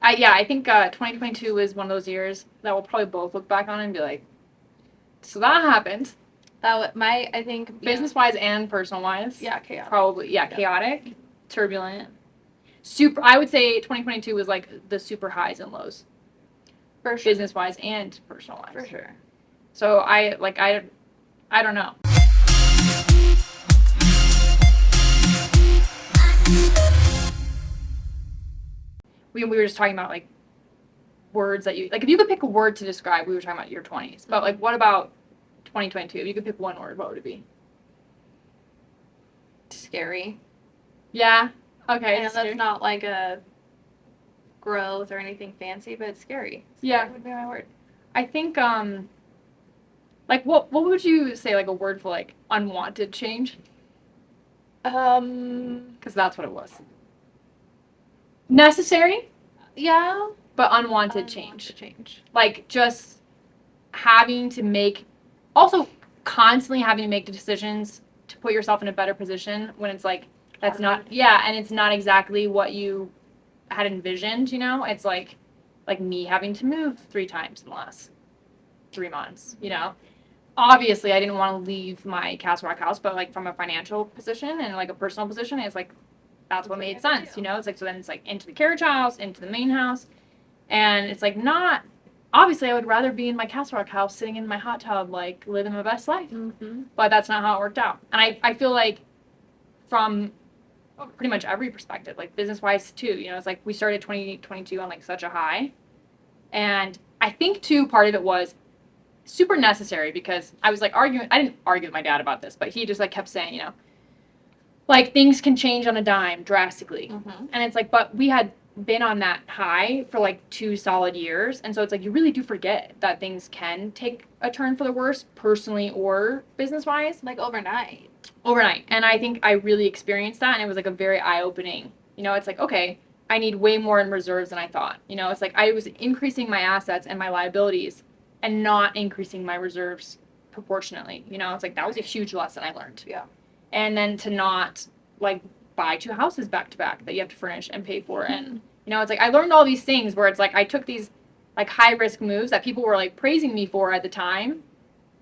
I think 2022 is one of those years that we'll probably both look back on and be like, so that happened. I think Business-wise and personal-wise. Yeah, chaotic. Probably, chaotic, turbulent. I would say 2022 was like the super highs and lows. For sure. Business-wise and personal-wise. For sure. So I don't know. We were just talking about like words that you like. If you could pick a word to describe, we were talking about your 20s. But like, what about 2022? If you could pick one word, what would it be? Scary. Yeah. Okay. I know that's not like a growth or anything fancy, but it's scary. Yeah. That would be my word. I think like what would you say, like a word for like unwanted change? Because that's what it was. Necessary, Yeah, but unwanted change. Like just having to make, also constantly having to make the decisions to put yourself in a better position when it's like that's not, and it's not exactly what you had envisioned. You know, it's like me having to move 3 times in the last 3 months. You know, obviously I didn't want to leave my Castle Rock house, but like from a financial position and like a personal position, it's like that's what made sense. You know, it's like, so then it's like into the carriage house, into the main house, and it's like not. Obviously, I would rather be in my Castle Rock house, sitting in my hot tub, like living my best life. Mm-hmm. But that's not how it worked out. And I feel like from pretty much every perspective, like business wise too. You know, it's like we started 2022 on like such a high, and I think too part of it was super necessary because I was like arguing. I didn't argue with my dad about this, but he just like kept saying, you know, like things can change on a dime drastically, and it's like, but we had been on that high for like 2 solid years, and so it's like you really do forget that things can take a turn for the worse, personally or business wise, like overnight. And I think I really experienced that, and it was like a very eye-opening, you know. It's like, okay, I need way more in reserves than I thought, you know. It's like I was increasing my assets and my liabilities and not increasing my reserves proportionately, you know. It's like that was a huge lesson I learned. Yeah. And then to not like buy 2 houses back to back that you have to furnish and pay for. And, you know, it's like I learned all these things where it's like I took these like high risk moves that people were like praising me for at the time.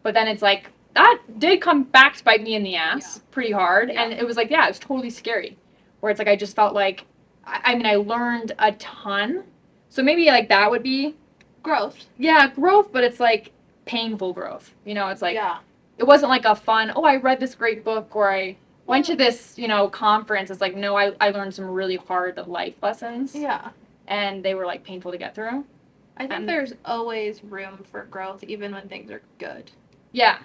But then it's like that did come back to bite me in the ass pretty hard. Yeah. And it was like, it was totally scary. Where it's like I just felt like, I mean, I learned a ton. So maybe like that would be growth. Yeah, growth, but it's like painful growth. You know, it's like, it wasn't like a fun, I read this great book or I went to this, you know, conference. It's like, no, I learned some really hard life lessons. Yeah. And they were like painful to get through. I think there's always room for growth even when things are good. Yeah.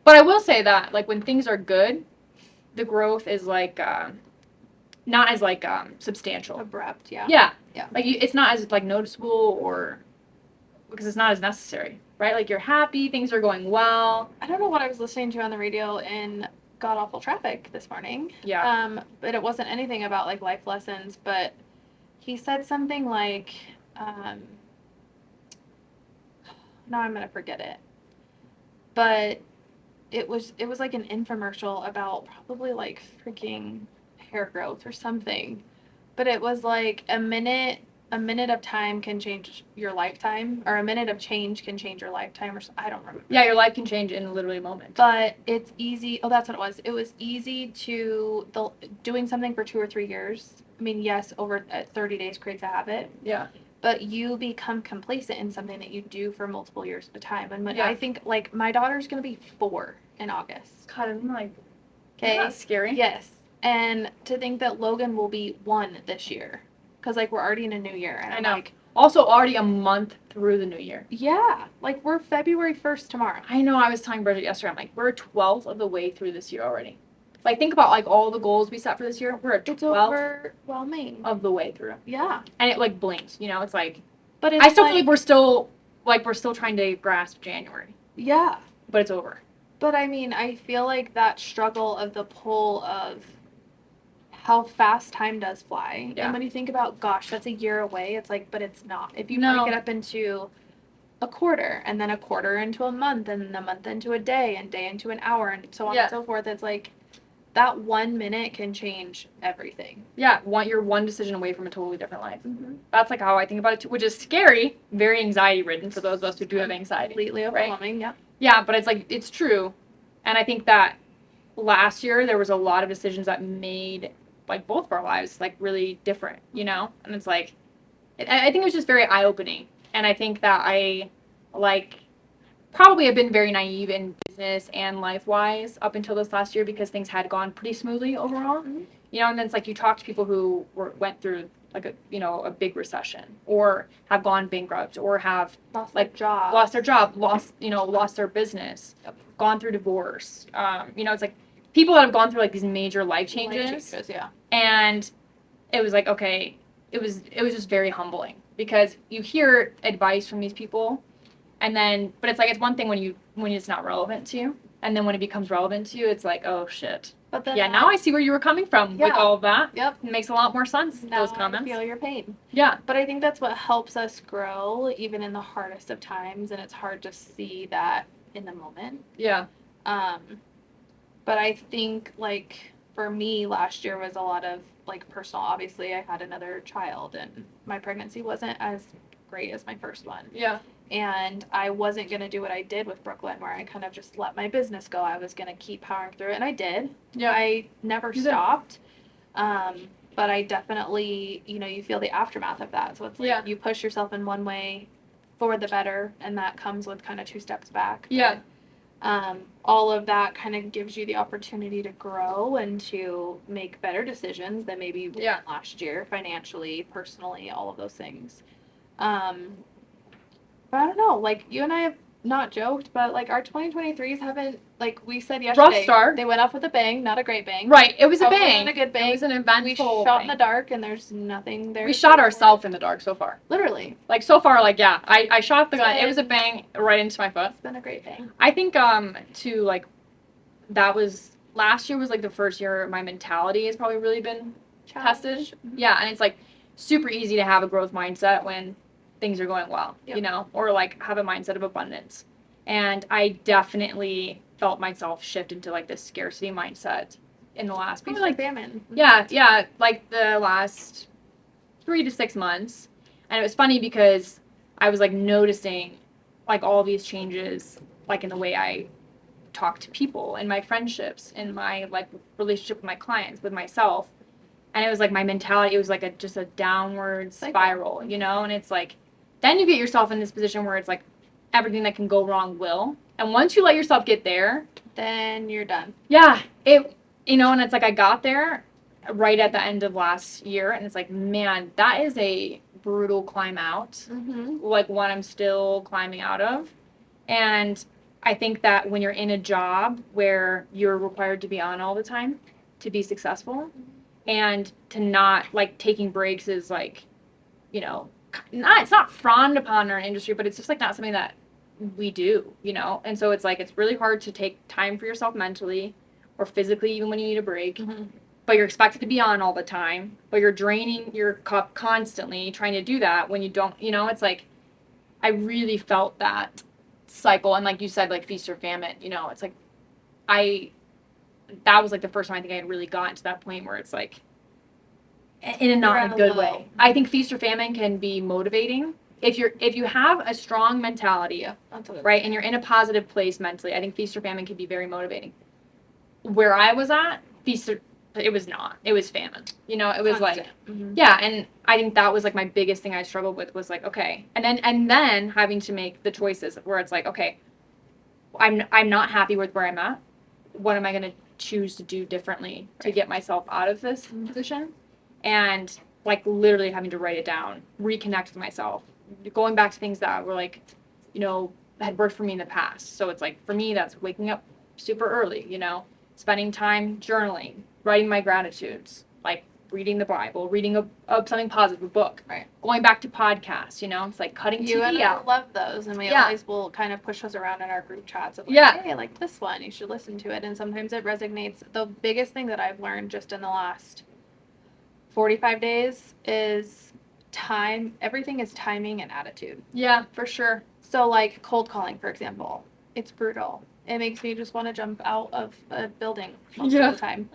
But I will say that like when things are good, the growth is like not as like substantial. Abrupt, yeah. Yeah. Like it's not as like noticeable or because it's not as necessary, right? Like you're happy, things are going well. I don't know what I was listening to on the radio in god awful traffic this morning. Yeah. But it wasn't anything about like life lessons, but he said something like now I'm gonna forget it. But it was like an infomercial about probably like freaking hair growth or something. But it was like a minute of time can change your lifetime, or a minute of change can change your lifetime, or I don't remember. Yeah, your life can change in literally a moment. But it's easy. Oh, that's what it was. It was easy to doing something for 2 or 3 years. I mean, yes, over 30 days creates a habit. Yeah. But you become complacent in something that you do for multiple years at a time. And when I think like my daughter's gonna be 4 in August. God, I'm like, okay, that's scary. Yes, and to think that Logan will be 1 this year. Because, like, we're already in a new year. And I know. Like, also, already a month through the new year. Yeah. Like, we're February 1st tomorrow. I know. I was telling Bridget yesterday, I'm like, we're a 12th of the way through this year already. Like, think about, like, all the goals we set for this year. We're a 12th it's overwhelming. Of the way through. Yeah. And it, like, blinks, you know? It's like, but it's I still feel like we're still trying to grasp January. Yeah. But it's over. But, I mean, I feel like that struggle of the pull of how fast time does fly. Yeah. And when you think about, gosh, that's a year away, it's like, but it's not. If you break it up into a quarter, and then a quarter into a month, and then a month into a day, and day into an hour, and so on and so forth, it's like, that 1 minute can change everything. Yeah, you're one decision away from a totally different life. Mm-hmm. That's like how I think about it too, which is scary, very anxiety ridden for those of us who do have anxiety. Completely overwhelming, yeah. Yeah, but it's like, it's true. And I think that last year there was a lot of decisions that made like both of our lives like really different, you know? And it's like, I think it was just very eye-opening. And I think that I like probably have been very naive in business and life-wise up until this last year because things had gone pretty smoothly overall. Mm-hmm. You know, and then it's like you talk to people who went through like a big recession or have gone bankrupt or have Lost their job, lost their business, gone through divorce. It's like people that have gone through like these major life changes. Yeah. And it was like, okay, it was just very humbling because you hear advice from these people and then, but it's like, it's one thing when it's not relevant to you. And then when it becomes relevant to you, it's like, oh shit. But then now I see where you were coming from with all of that. Yep. It makes a lot more sense, now those comments. I feel your pain. Yeah. But I think that's what helps us grow even in the hardest of times, and it's hard to see that in the moment. Yeah. But I think like for me last year was a lot of like personal. Obviously I had another child and my pregnancy wasn't as great as my first one. Yeah. And I wasn't going to do what I did with Brooklyn where I kind of just let my business go. I was going to keep powering through it, and I did. Yeah. I never stopped. But I definitely, you feel the aftermath of that. So it's like you push yourself in one way for the better, and that comes with kind of 2 steps back. Yeah. But, all of that kind of gives you the opportunity to grow and to make better decisions than maybe you did last year, financially, personally, all of those things. But I don't know, like, you and I have not joked, but, like, our 2023s haven't, like, we said yesterday. Rough start. They went off with a bang, not a great bang. Right, it was a Probably bang. Not a good bang. It was an eventful We shot in the dark, and there's nothing there. We shot ourselves in the dark so far. Literally. Like, so far, like, yeah, I shot the gun. It was a bang right into my foot. It's been a great bang. I think, that was, last year was, like, the first year my mentality has probably really been tested. Mm-hmm. Yeah, and it's, like, super easy to have a growth mindset when things are going well, or like have a mindset of abundance. And I definitely felt myself shift into like this scarcity mindset in the last Feast or famine. Yeah, like the last 3 to 6 months. And it was funny because I was like noticing like all these changes like in the way I talk to people in my friendships, in my like relationship with my clients, with myself. And it was like my mentality, it was like just a downward spiral, and it's like, then you get yourself in this position where it's like everything that can go wrong will. And once you let yourself get there, then you're done. Yeah. And it's like I got there right at the end of last year, and it's like, man, that is a brutal climb out. Mm-hmm. Like one I'm still climbing out of. And I think that when you're in a job where you're required to be on all the time to be successful, and to not like taking breaks is like, it's not frowned upon in our industry, but it's just like not something that we do, and so it's like it's really hard to take time for yourself mentally or physically even when you need a break. Mm-hmm. But you're expected to be on all the time, but you're draining your cup constantly trying to do that when you don't, it's like I really felt that cycle. And like you said, like feast or famine, it's like that was like the first time I think I had really gotten to that point where it's like in a not a good way. I think feast or famine can be motivating if you have a strong mentality, right, and you're in a positive place mentally. I think feast or famine can be very motivating. Where I was at, it was not. It was famine. It was constant. Like, yeah, and I think that was like my biggest thing I struggled with was like, okay, and then having to make the choices where it's like, okay, I'm not happy with where I'm at. What am I going to choose to do differently to get myself out of this position? And like literally having to write it down, reconnect with myself, going back to things that were like, had worked for me in the past. So it's like, for me, that's waking up super early, spending time journaling, writing my gratitudes, like reading the Bible, reading something positive, a book, right? Going back to podcasts, it's like cutting you TV and out. I love those, and we always will kind of push those around in our group chats of like, hey, I like this one, you should listen to it. And sometimes it resonates. The biggest thing that I've learned just in the last 45 days is time. Everything is timing and attitude. Yeah, for sure. So like cold calling, for example, it's brutal. It makes me just want to jump out of a building most Yeah. of the time.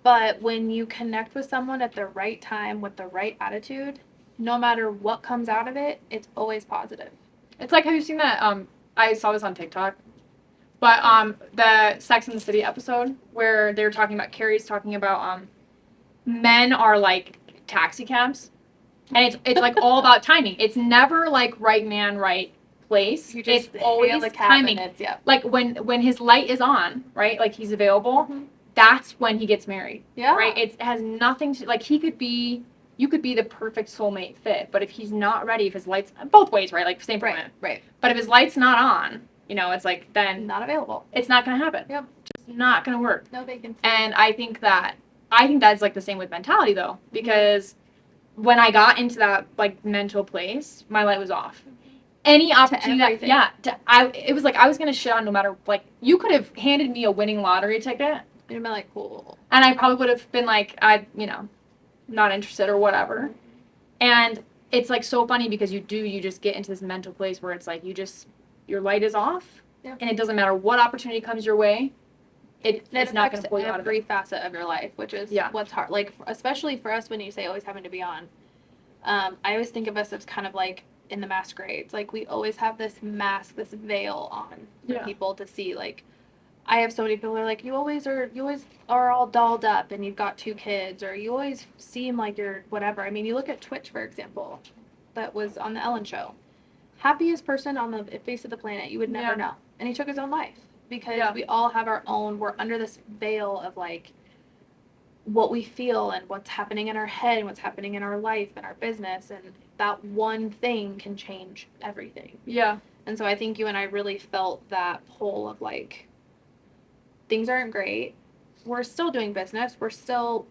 But when you connect with someone at the right time with the right attitude, no matter what comes out of it, it's always positive. It's like, have you seen that? I saw this on TikTok, but the Sex and the City episode where they were talking about Carrie's talking about men are like taxi cabs, and it's like all about timing. It's never like right man, right place. You just It's always hail a cab timing. and it's, yep. Like when his light is on, right? Like he's available. Mhm. That's when he gets married. Yeah. Right. It has nothing to like. You could be the perfect soulmate fit, but if he's not ready, if his lights both ways, right? Like same for Right, women. right. But if his light's not on, you know, it's like then Not available. it's not gonna happen. Yep. Just not gonna work. No vacancy. And I think that's like the same with mentality though, because when I got into that like mental place, my light was off. Any opportunity everything. it was like I was gonna shit on no matter like you could have handed me a winning lottery ticket You'd be like, cool. and I probably would have been like not interested or whatever. And it's like so funny because you just get into this mental place where it's like your light is off. Yeah. And it doesn't matter what opportunity comes your way. It's not going to pull you out of every it. facet of your life, which is what's hard. Like, especially for us when you say always having to be on. I always think of us as kind of like in the masquerades. Like, we always have this mask, this veil on for people to see. Like, I have so many people who are like, you always are all dolled up and you've got 2 kids, or you always seem like you're whatever. I mean, you look at Twitch, for example, that was on the Ellen show. Happiest person on the face of the planet, you would never know. And he took his own life because we all have our own, we're under this veil of like what we feel and what's happening in our head and what's happening in our life and our business, and that one thing can change everything. Yeah. And so I think you and I really felt that pull of like, things aren't great. We're still doing business. We're still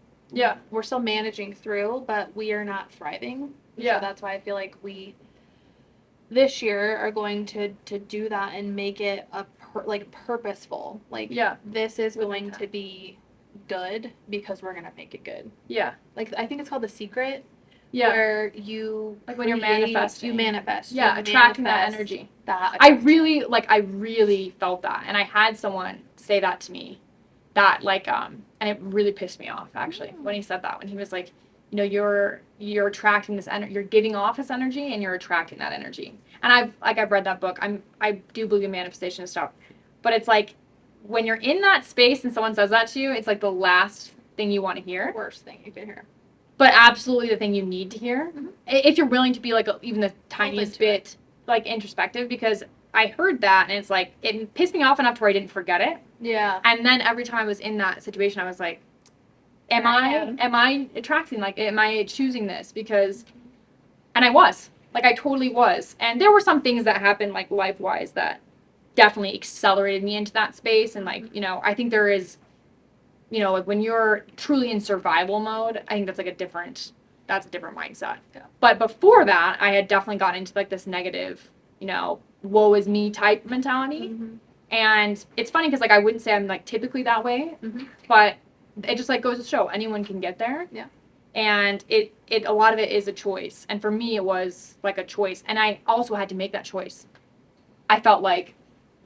managing through, but we are not thriving. Yeah. So that's why I feel like we this year are going to do that and make it purposeful. Like this is going to be good because we're gonna make it good. Yeah. Like I think it's called The Secret. Yeah. Where you like when you're manifesting. You manifest. Yeah, attracting that energy. That I really felt that, and I had someone say that to me, that like and it really pissed me off actually when he said that, when he was like, you know, you're attracting this energy, you're giving off this energy, and you're attracting that energy. And I've read that book. I do believe in manifestation and stuff, but it's like when you're in that space and someone says that to you, it's like the last thing you want to hear. The worst thing you can hear. But absolutely the thing you need to hear, if you're willing to be like even the tiniest bit like introspective, because I heard that and it's like it pissed me off enough to where I didn't forget it. Yeah. And then every time I was in that situation, I was like, am I attracting, like, am I choosing this? Because, and I was, like, I totally was. And there were some things that happened, like, life-wise that definitely accelerated me into that space. And, like, you know, I think there is, you know, like, when you're truly in survival mode, I think that's a different mindset. Yeah. But before that, I had definitely gotten into, like, this negative, you know, woe is me type mentality. Mm-hmm. And it's funny because, like, I wouldn't say I'm, like, typically that way, but it just, like, goes to show anyone can get there. Yeah. And a lot of it is a choice. And for me, it was, like, a choice. And I also had to make that choice. I felt like,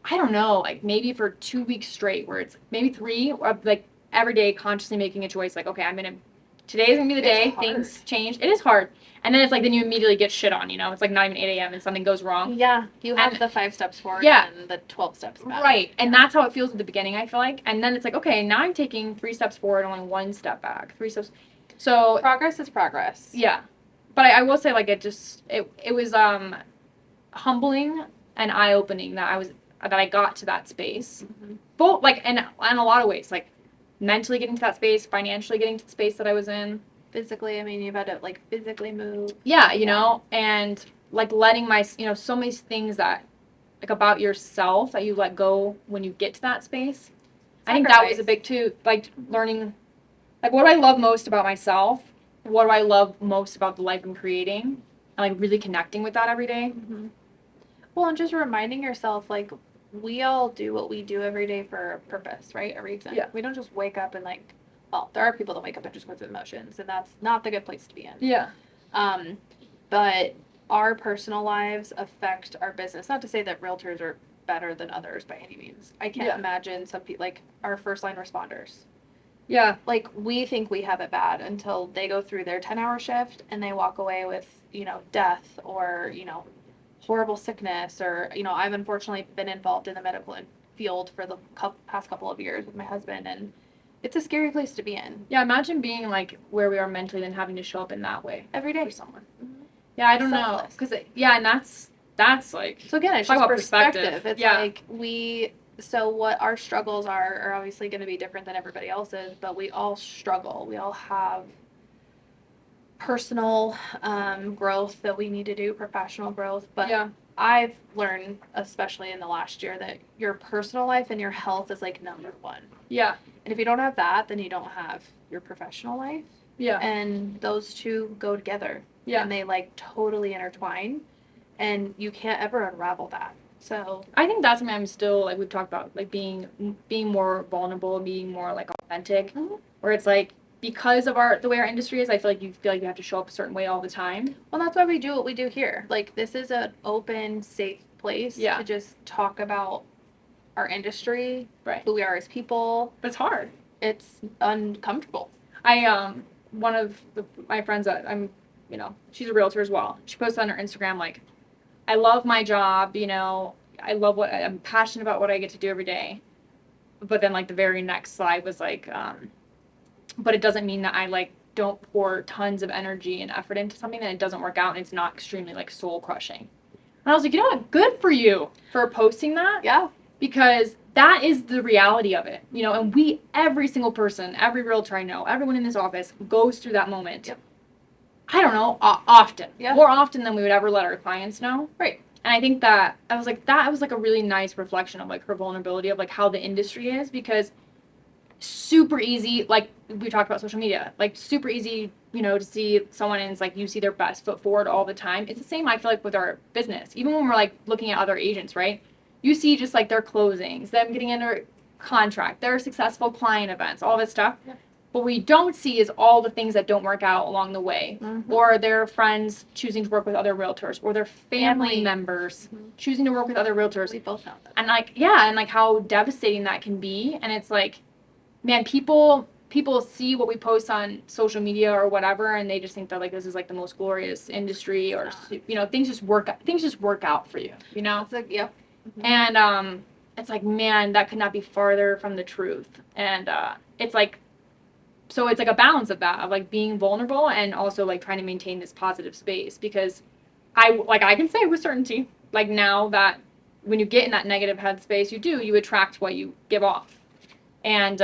I don't know, like, maybe for 2 weeks straight, where it's maybe 3, or, like, every day consciously making a choice, like, okay, today's going to be the day, things change. It is hard. And then it's like, then you immediately get shit on, you know? It's like not even 8 a.m. and something goes wrong. Yeah, you have the 5 steps forward and the 12 steps back. Right, and that's how it feels at the beginning, I feel like. And then it's like, okay, now I'm taking 3 steps forward and only 1 step back. 3 steps. So progress is progress. Yeah. But I will say, like, it was humbling and eye-opening that I got to that space. Mm-hmm. Both, like, in a lot of ways, like, mentally getting to that space, financially getting to the space that I was in. Physically, I mean, you've had to, like, physically move. Yeah, you know, and, like, letting so many things that, like, about yourself that you let go when you get to that space. I think that was a big, too, like, learning, like, what do I love most about myself? What do I love most about the life I'm creating? And, like, really connecting with that every day. Mm-hmm. Well, and just reminding yourself, like, we all do what we do every day for a purpose, right? A reason. Yeah. We don't just wake up and, like, well, there are people that wake up and just go through the motions, and that's not the good place to be in. Yeah. But our personal lives affect our business. Not to say that realtors are better than others by any means. I can't Yeah. imagine some people, like our first line responders. Yeah. Like, we think we have it bad until they go through their 10-hour shift and they walk away with, death or, horrible sickness or, I've unfortunately been involved in the medical field for the past couple of years with my husband, and it's a scary place to be in Yeah, imagine being like where we are mentally and having to show up in that way every day. for someone. Yeah, I don't know. Selfless. Because, and that's like, So again, it's talk just about perspective. It's Yeah. like so what our struggles are obviously going to be different than everybody else's, but we all struggle. We all have personal growth that we need to do, professional growth. But yeah. I've learned, especially in the last year, that your personal life and your health is like number one. Yeah. And if you don't have that, then you don't have your professional life. Yeah. And those two go together. Yeah. And they like totally intertwine. And you can't ever unravel that. So I think that's something I'm still, like we've talked about, like being more vulnerable, being more like authentic, where it's like, because of the way our industry is, I feel like you have to show up a certain way all the time. Well, that's why we do what we do here. Like, this is an open, safe place Yeah. to just talk about our industry, Right. who we are as people. But it's hard. It's uncomfortable. One of my friends that she's a realtor as well. She posted on her Instagram, like, I love my job, I love I'm passionate about what I get to do every day. But then, like, the very next slide was like, but it doesn't mean that I, like, don't pour tons of energy and effort into something and it doesn't work out and it's not extremely, like, soul crushing. And I was like, you know what? Good for you for posting that. Yeah. Because that is the reality of it, and every single person, every realtor I know, everyone in this office goes through that moment. Yep. I don't know, often. Yeah. More often than we would ever let our clients know. Right. And I think that that was like a really nice reflection of like her vulnerability of like how the industry is, because super easy, like we talked about social media, like super easy, to see someone and it's like you see their best foot forward all the time. It's the same, I feel like, with our business. Even when we're like looking at other agents, right? You see just like their closings, them getting under contract, their successful client events, all this stuff. Yeah. What we don't see is all the things that don't work out along the way, or their friends choosing to work with other realtors, or their family members choosing to work with other realtors. We both know that. And like, and like how devastating that can be. And it's like, man, people see what we post on social media or whatever, and they just think that like this is like the most glorious industry, or things just work out for you, It's like, yep. And it's like, man, that could not be farther from the truth. And it's like, so it's like a balance of that, of like being vulnerable and also like trying to maintain this positive space, because I can say with certainty, like now, that when you get in that negative headspace, you attract what you give off. And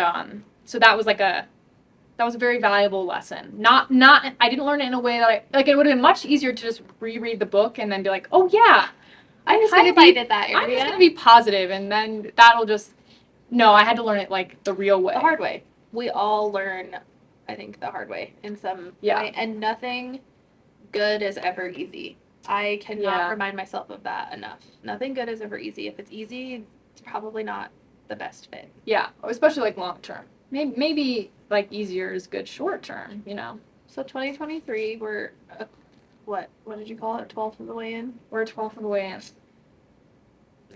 so that was a very valuable lesson. Not I didn't learn it in a way that it would have been much easier to just reread the book and then be like, oh yeah, I highlighted that area. I'm just gonna be positive, and then that'll just. No, I had to learn it like the real way. The hard way. We all learn, I think, the hard way in some way, and nothing good is ever easy. I cannot remind myself of that enough. Nothing good is ever easy. If it's easy, it's probably not the best fit. Yeah, especially like long term. Maybe like easier is good short term, So 2023, we're what did you call it? 12th of the way in? We're 12th of the way in.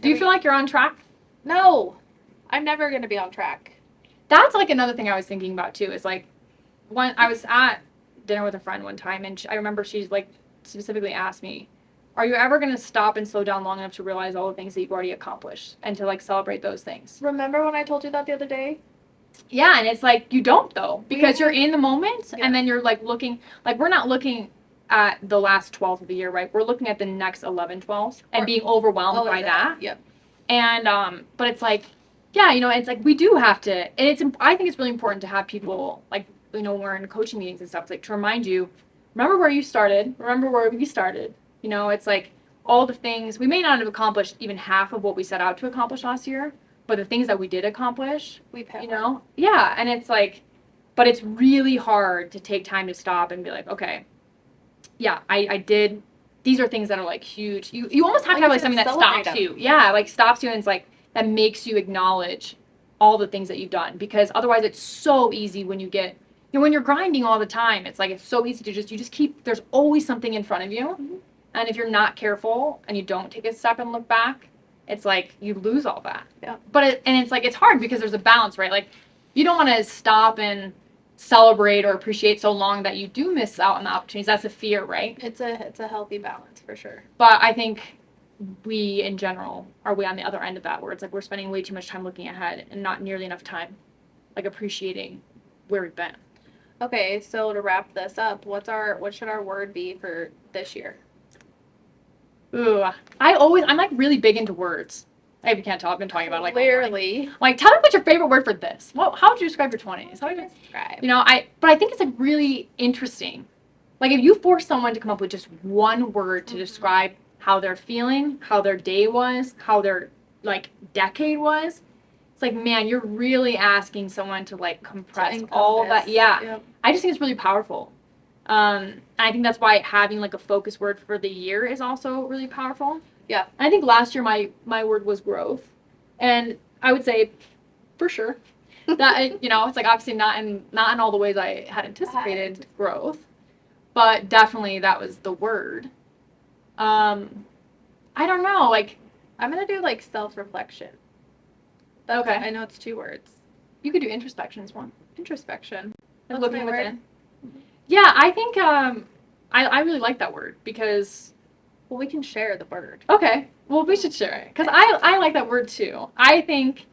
Do you feel like you're on track? No, I'm never going to be on track. That's like another thing I was thinking about too, is like, when I was at dinner with a friend one time, and I remember she's like specifically asked me, are you ever going to stop and slow down long enough to realize all the things that you've already accomplished and to like celebrate those things? Remember when I told you that the other day? Yeah, and it's like, you don't though, because you're in the moment, and then you're like looking, like we're not looking at the last 12th of the year, right? We're looking at the next 11 12s and being overwhelmed by that. Yep. And but it's like, it's like we do have to, and I think it's really important to have people like, when we're in coaching meetings and stuff, it's like to remind you, remember where you started, remember where we started. It's like all the things we may not have accomplished, even half of what we set out to accomplish last year, but the things that we did accomplish, and it's like, but it's really hard to take time to stop and be like, okay, I did. These are things that are like huge. You almost have to have like something that stops you. Yeah, like stops you, and it's like that makes you acknowledge all the things that you've done, because otherwise it's so easy when you get, when you're grinding all the time, it's like it's so easy to just keep, there's always something in front of you. And if you're not careful and you don't take a step and look back, it's like you lose all that. Yeah. But it's like it's hard because there's a balance, right? Like you don't want to stop and celebrate or appreciate so long that you do miss out on the opportunities. That's a fear, right? It's a healthy balance for sure. But I think we in general are way on the other end of that, where it's like we're spending way too much time looking ahead and not nearly enough time like appreciating where we've been. Okay, so to wrap this up, what should our word be for this year? Ooh, I'm like really big into words. I can't tell. I've been talking about it, like Clearly. like tell me what's your favorite word for this. How would you describe your 20s? How would you Describe. You know, but I think it's like really interesting. Like if you force someone to come up with just one word to describe how they're feeling, how their day was, how their like decade was, it's like, man, you're really asking someone to like compress all of that. Yeah. Yep. I just think it's really powerful. I think that's why having like a focus word for the year is also really powerful. Yeah. I think last year my word was growth, and I would say, for sure, that you know it's like obviously not in all the ways I had anticipated growth, but definitely that was the word. I don't know, like I'm gonna do like self-reflection. okay, I know it's 2 words. you could do introspection as one. Introspection. Like What's looking my word? within. Yeah, I think I really like that word because Well, we can share the word. okay, well we should share it because I like that word too. I think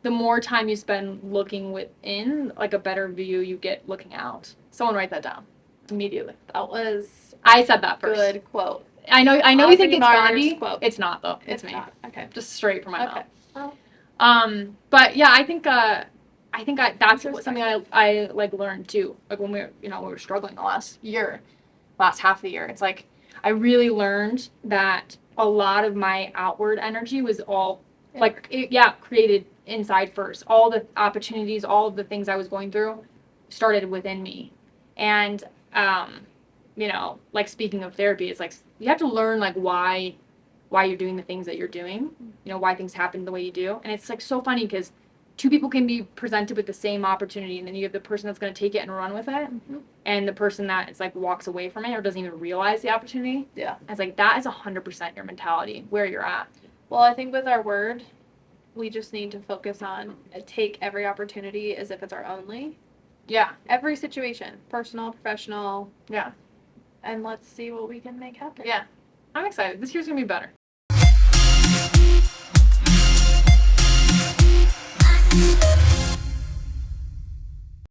the more time you spend looking within, like a better view you get looking out. Someone write that down immediately. That was I said that first. good quote. I know you think Audrey it's Mar's Gandhi. quote. It's not though. It's me. Not. Okay. Just straight from my Okay. mouth. Well, But yeah, I think that's something Introspection. I like learned too. Like when we were struggling the last half of the year. It's like I really learned that a lot of my outward energy was all created inside first. All the opportunities, all of the things I was going through started within me. And like speaking of therapy, it's like you have to learn like why you're doing the things that you're doing, why things happen the way you do. And it's like so funny because two people can be presented with the same opportunity, and then you have the person that's going to take it and run with it, and the person that is like walks away from it or doesn't even realize the opportunity. Yeah. It's like that is 100% your mentality where you're at. Well, I think with our word, we just need to focus on take every opportunity as if it's our only. Yeah. Every situation, personal, professional. Yeah. And let's see what we can make happen. Yeah. I'm excited. This year's going to be better.